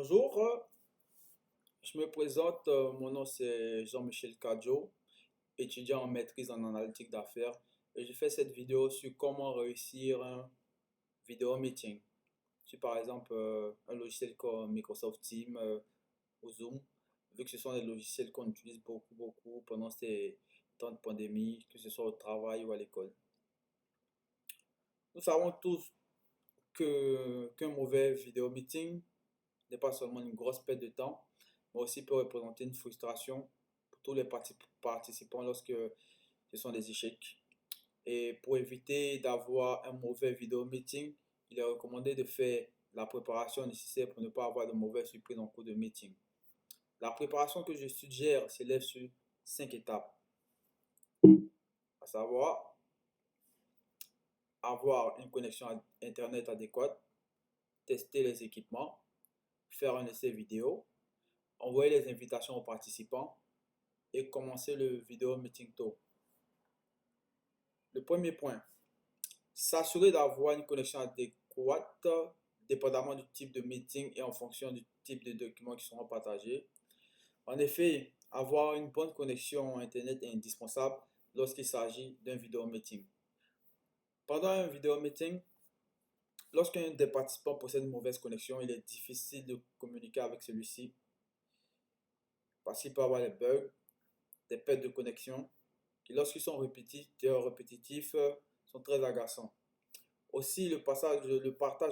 Bonjour, je me présente, mon nom c'est Jean-Michel Cadjo, étudiant en maîtrise en analytique d'affaires et je fais cette vidéo sur comment réussir un vidéo meeting. Sur par exemple un logiciel comme Microsoft Teams ou Zoom, vu que ce sont des logiciels qu'on utilise beaucoup pendant ces temps de pandémie, que ce soit au travail ou à l'école. Nous savons tous qu'un mauvais vidéo meeting n'est pas seulement une grosse perte de temps, mais aussi peut représenter une frustration pour tous les participants lorsque ce sont des échecs. Et pour éviter d'avoir un mauvais vidéo meeting, il est recommandé de faire la préparation nécessaire pour ne pas avoir de mauvaises surprises en cours de meeting. La préparation que je suggère s'élève sur 5 étapes, à savoir avoir une connexion Internet adéquate, tester les équipements, faire un essai vidéo, envoyer les invitations aux participants et commencer le vidéo meeting tôt. Le premier point, s'assurer d'avoir une connexion adéquate dépendamment du type de meeting et en fonction du type de documents qui seront partagés. En effet, avoir une bonne connexion Internet est indispensable lorsqu'il s'agit d'un vidéo meeting. Pendant un vidéo meeting, lorsqu'un des participants possède une mauvaise connexion, il est difficile de communiquer avec celui-ci parce qu'il peut avoir des bugs, des pertes de connexion qui, lorsqu'ils sont répétitifs, sont très agaçants. Aussi, le partage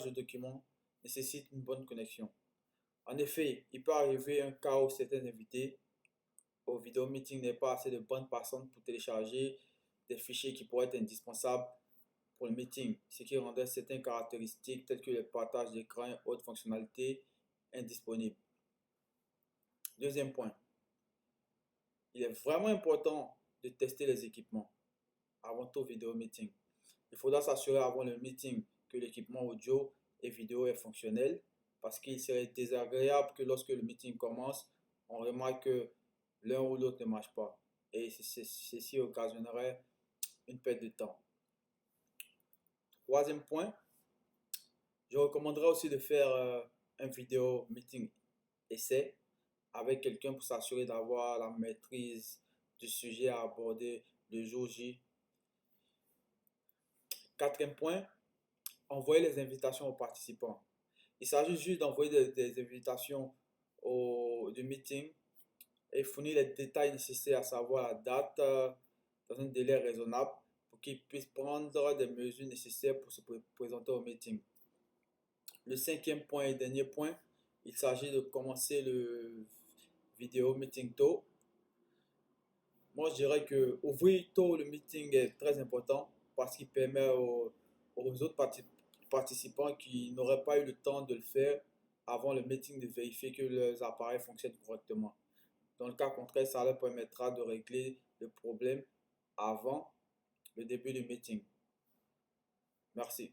de documents nécessite une bonne connexion. En effet, il peut arriver un cas où certains invités au vidéo meeting n'aient pas assez de bonnes personnes pour télécharger des fichiers qui pourraient être indispensables pour le meeting, ce qui rendrait certaines caractéristiques telles que le partage d'écran et autres fonctionnalités indisponibles. Deuxième point, il est vraiment important de tester les équipements avant tout vidéo meeting. Il faudra s'assurer avant le meeting que l'équipement audio et vidéo est fonctionnel parce qu'il serait désagréable que lorsque le meeting commence, on remarque que l'un ou l'autre ne marche pas et ceci occasionnerait une perte de temps. Troisième point, je recommanderais aussi de faire un vidéo meeting essai avec quelqu'un pour s'assurer d'avoir la maîtrise du sujet à aborder le jour J. Quatrième point, envoyer les invitations aux participants. Il s'agit juste d'envoyer des invitations du meeting et fournir les détails nécessaires, à savoir la date, dans un délai raisonnable pour qu'ils puissent prendre des mesures nécessaires pour se présenter au meeting. Le cinquième point et dernier point, il s'agit de commencer le vidéo meeting tôt. Moi, je dirais que ouvrir tôt le meeting est très important parce qu'il permet aux autres participants qui n'auraient pas eu le temps de le faire avant le meeting de vérifier que leurs appareils fonctionnent correctement. Dans le cas contraire, ça leur permettra de régler le problème avant le début du meeting. Merci.